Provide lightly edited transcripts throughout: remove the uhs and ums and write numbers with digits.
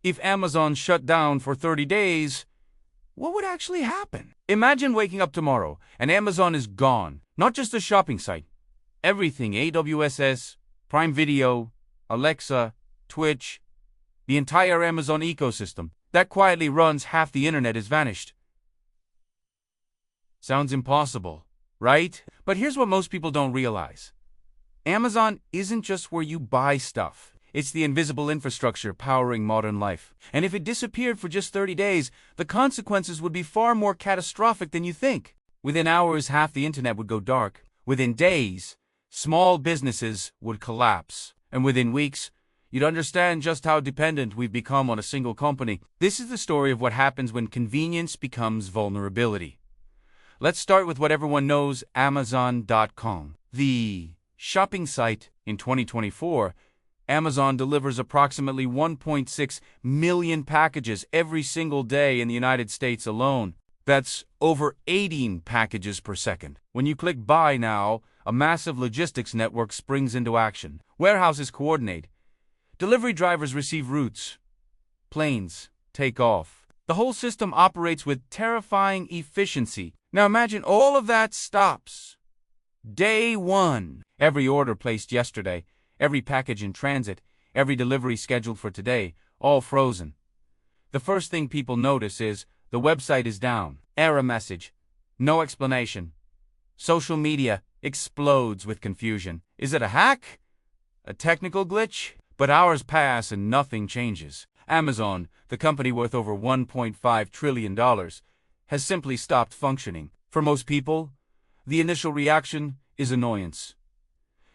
If Amazon shut down for 30 days, what would actually happen? Imagine waking up tomorrow and Amazon is gone. Not just a shopping site. Everything, AWS, Prime Video, Alexa, Twitch, the entire Amazon ecosystem that quietly runs half the internet is vanished. Sounds impossible, right? But here's what most people don't realize. Amazon isn't just where you buy stuff. It's the invisible infrastructure powering modern life. And if it disappeared for just 30 days, the consequences would be far more catastrophic than you think. Within hours, half the internet would go dark. Within days, small businesses would collapse. And within weeks, you'd understand just how dependent we've become on a single company. This is the story of what happens when convenience becomes vulnerability. Let's start with what everyone knows, Amazon.com. The shopping site in 2024, Amazon delivers approximately 1.6 million packages every single day in the United States alone. That's over 18 packages per second. When you click Buy Now, a massive logistics network springs into action. Warehouses coordinate. Delivery drivers receive routes. Planes take off. The whole system operates with terrifying efficiency. Now imagine all of that stops. Day one. Every order placed yesterday, every package in transit, every delivery scheduled for today, all frozen. The first thing people notice is the website is down. Error message. No explanation. Social media explodes with confusion. Is it a hack? A technical glitch? But hours pass and nothing changes. Amazon, the company worth over $1.5 trillion, has simply stopped functioning. For most people, the initial reaction is annoyance.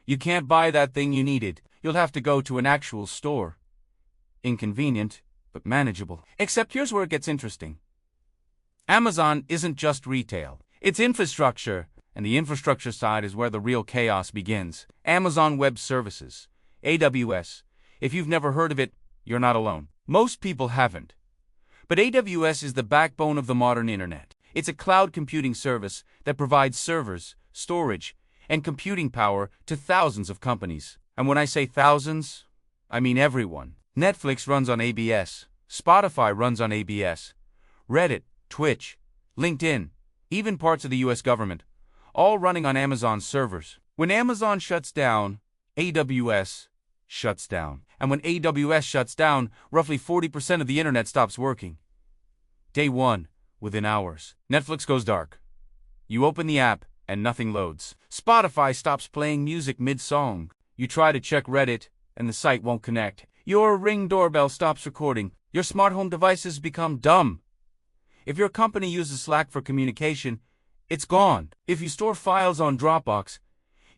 You can't buy that thing you needed. You'll have to go to an actual store. Inconvenient, but manageable. Except here's where it gets interesting. Amazon isn't just retail. It's infrastructure, and the infrastructure side is where the real chaos begins. Amazon Web Services, AWS. If you've never heard of it, you're not alone. Most people haven't. But AWS is the backbone of the modern internet. It's a cloud computing service that provides servers, storage, and computing power to thousands of companies. And when I say thousands, I mean everyone. Netflix runs on AWS. Spotify runs on AWS. Reddit, Twitch, LinkedIn, even parts of the US government, all running on Amazon servers. When Amazon shuts down, AWS shuts down. And when AWS shuts down, roughly 40% of the internet stops working. Day one, within hours, Netflix goes dark. You open the app, and nothing loads. Spotify stops playing music mid-song. You try to check Reddit, and the site won't connect. Your Ring doorbell stops recording. Your smart home devices become dumb. If your company uses Slack for communication, it's gone. If you store files on Dropbox,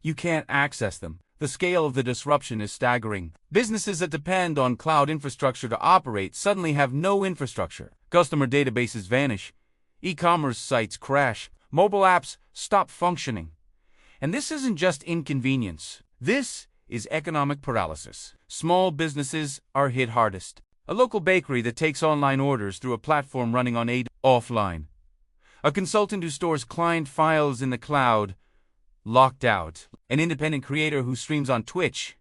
you can't access them. The scale of the disruption is staggering. Businesses that depend on cloud infrastructure to operate suddenly have no infrastructure. Customer databases vanish. E-commerce sites crash. Mobile apps stop functioning. And this isn't just inconvenience. This is economic paralysis. Small businesses are hit hardest. A local bakery that takes online orders through a platform running on AWS offline. A consultant who stores client files in the cloud, locked out. An independent creator who streams on Twitch.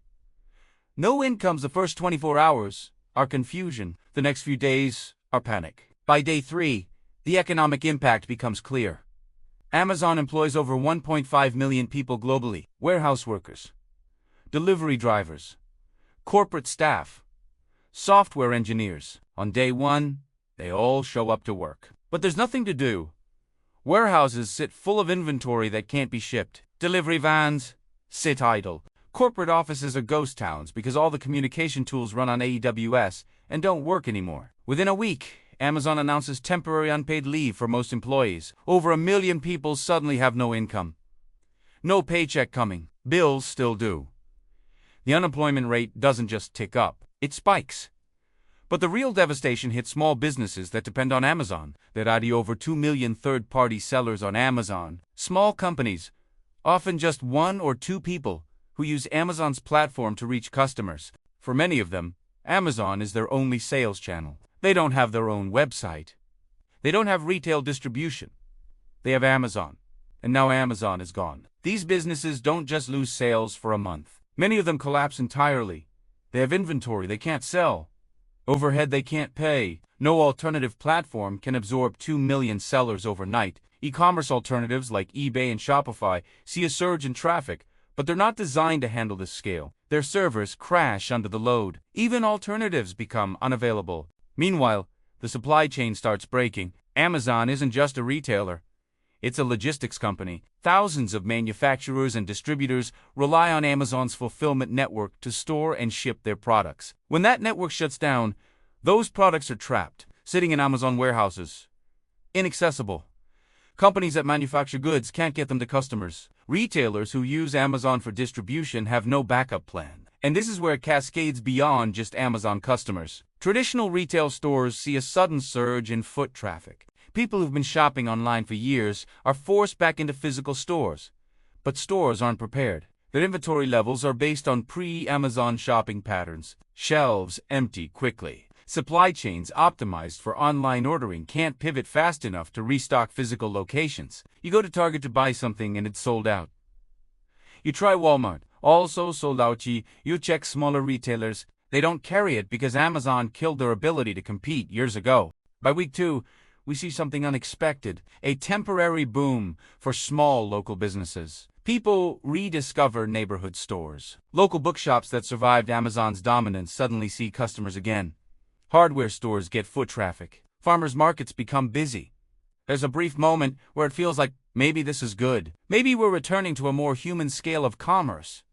No incomes the first 24 hours are confusion. The next few days are panic. By day 3, the economic impact becomes clear. Amazon employs over 1.5 million people globally. Warehouse workers, delivery drivers, corporate staff, software engineers. On day 1, they all show up to work. But there's nothing to do. Warehouses sit full of inventory that can't be shipped. Delivery vans sit idle. Corporate offices are ghost towns because all the communication tools run on AWS and don't work anymore. Within a week, Amazon announces temporary unpaid leave for most employees. Over 1 million people suddenly have no income. No paycheck coming. Bills still due. The unemployment rate doesn't just tick up, it spikes. But the real devastation hits small businesses that depend on Amazon. There are over 2 million third-party sellers on Amazon. Small companies, often just 1 or 2 people, who use Amazon's platform to reach customers. For many of them, Amazon is their only sales channel. They don't have their own website. They don't have retail distribution. They have Amazon. And now Amazon is gone. These businesses don't just lose sales for a month. Many of them collapse entirely. They have inventory they can't sell. Overhead they can't pay. No alternative platform can absorb 2 million sellers overnight. E-commerce alternatives like eBay and Shopify see a surge in traffic, but they're not designed to handle this scale. Their servers crash under the load. Even alternatives become unavailable. Meanwhile, the supply chain starts breaking. Amazon isn't just a retailer. It's a logistics company. Thousands of manufacturers and distributors rely on Amazon's fulfillment network to store and ship their products. When that network shuts down, those products are trapped, sitting in Amazon warehouses. Inaccessible. Companies that manufacture goods can't get them to customers. Retailers who use Amazon for distribution have no backup plan. And this is where it cascades beyond just Amazon customers. Traditional retail stores see a sudden surge in foot traffic. People who've been shopping online for years are forced back into physical stores. But stores aren't prepared. Their inventory levels are based on pre-Amazon shopping patterns. Shelves empty quickly. Supply chains optimized for online ordering can't pivot fast enough to restock physical locations. You go to Target to buy something and it's sold out. You try Walmart, also sold out. You check smaller retailers. They don't carry it because Amazon killed their ability to compete years ago. By week 2, we see something unexpected, a temporary boom for small local businesses. People rediscover neighborhood stores. Local bookshops that survived Amazon's dominance suddenly see customers again. Hardware stores get foot traffic. Farmers markets become busy. There's a brief moment where it feels like maybe this is good. Maybe we're returning to a more human scale of commerce.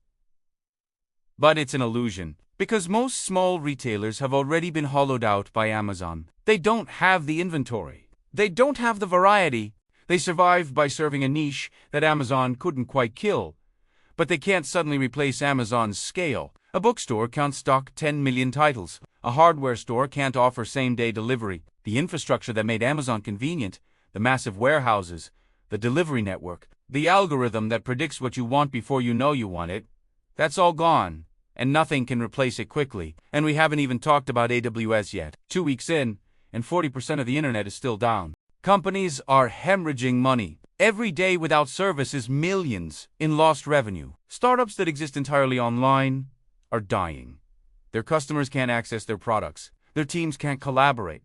But it's an illusion, because most small retailers have already been hollowed out by Amazon. They don't have the inventory. They don't have the variety. They survived by serving a niche that Amazon couldn't quite kill. But they can't suddenly replace Amazon's scale. A bookstore can't stock 10 million titles. A hardware store can't offer same-day delivery. The infrastructure that made Amazon convenient, the massive warehouses, the delivery network, the algorithm that predicts what you want before you know you want it, that's all gone, and nothing can replace it quickly. And we haven't even talked about AWS yet. 2 weeks in, and 40% of the internet is still down. Companies are hemorrhaging money. Every day without service is millions in lost revenue. Startups that exist entirely online are dying. Their customers can't access their products. Their teams can't collaborate.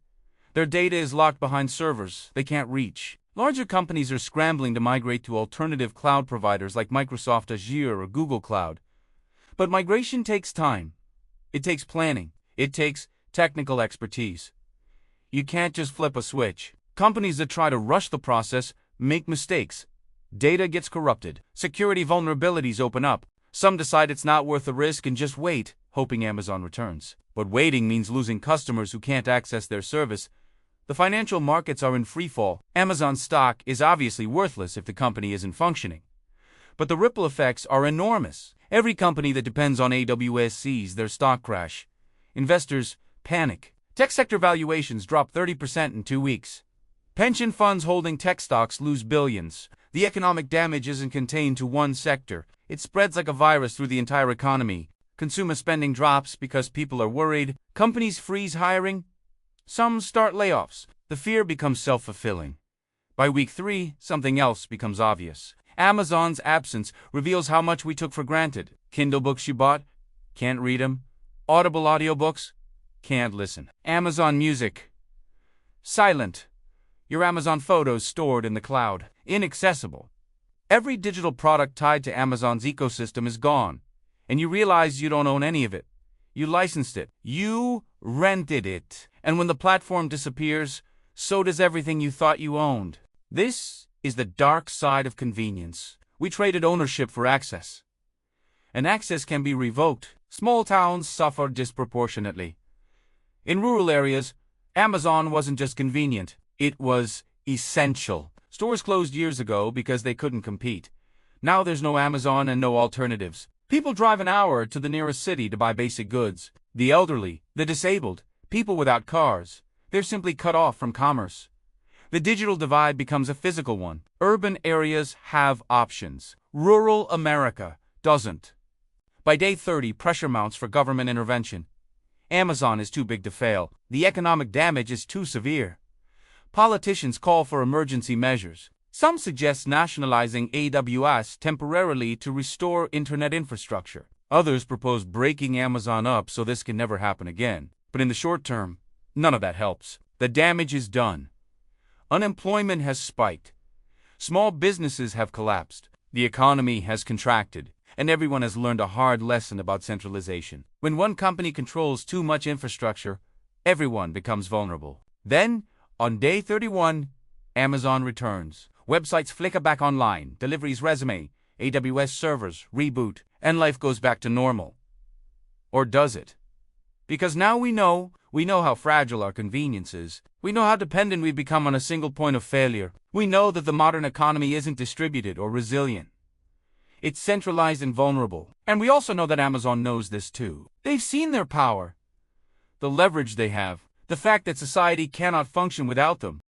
Their data is locked behind servers they can't reach. Larger companies are scrambling to migrate to alternative cloud providers like Microsoft Azure or Google Cloud. But migration takes time. It takes planning. It takes technical expertise. You can't just flip a switch. Companies that try to rush the process make mistakes. Data gets corrupted. Security vulnerabilities open up. Some decide it's not worth the risk and just wait, hoping Amazon returns. But waiting means losing customers who can't access their service. The financial markets are in freefall. Amazon's stock is obviously worthless if the company isn't functioning. But the ripple effects are enormous. Every company that depends on AWS sees their stock crash. Investors panic. Tech sector valuations drop 30% in 2 weeks. Pension funds holding tech stocks lose billions. The economic damage isn't contained to one sector. It spreads like a virus through the entire economy. Consumer spending drops because people are worried. Companies freeze hiring. Some start layoffs. The fear becomes self-fulfilling. By week 3, something else becomes obvious. Amazon's absence reveals how much we took for granted. Kindle books you bought? Can't read them. Audible audiobooks? Can't listen. Amazon Music? Silent. Your Amazon photos stored in the cloud. Inaccessible. Every digital product tied to Amazon's ecosystem is gone. And you realize you don't own any of it. You licensed it. You rented it. And when the platform disappears, so does everything you thought you owned. This is the dark side of convenience. We traded ownership for access. And access can be revoked. Small towns suffer disproportionately. In rural areas, Amazon wasn't just convenient. It was essential. Stores closed years ago because they couldn't compete. Now there's no Amazon and no alternatives. People drive an hour to the nearest city to buy basic goods. The elderly, the disabled, people without cars, they're simply cut off from commerce. The digital divide becomes a physical one. Urban areas have options. Rural America doesn't. By day 30, pressure mounts for government intervention. Amazon is too big to fail. The economic damage is too severe. Politicians call for emergency measures. Some suggest nationalizing AWS temporarily to restore internet infrastructure. Others propose breaking Amazon up so this can never happen again. But in the short term, none of that helps. The damage is done. Unemployment has spiked. Small businesses have collapsed. The economy has contracted. And everyone has learned a hard lesson about centralization. When one company controls too much infrastructure, everyone becomes vulnerable. Then, on day 31, Amazon returns. Websites flicker back online, deliveries resume, AWS servers reboot, and life goes back to normal. Or does it? Because now we know how fragile our convenience is. We know how dependent we've become on a single point of failure. We know that the modern economy isn't distributed or resilient. It's centralized and vulnerable. And we also know that Amazon knows this too. They've seen their power, the leverage they have, the fact that society cannot function without them.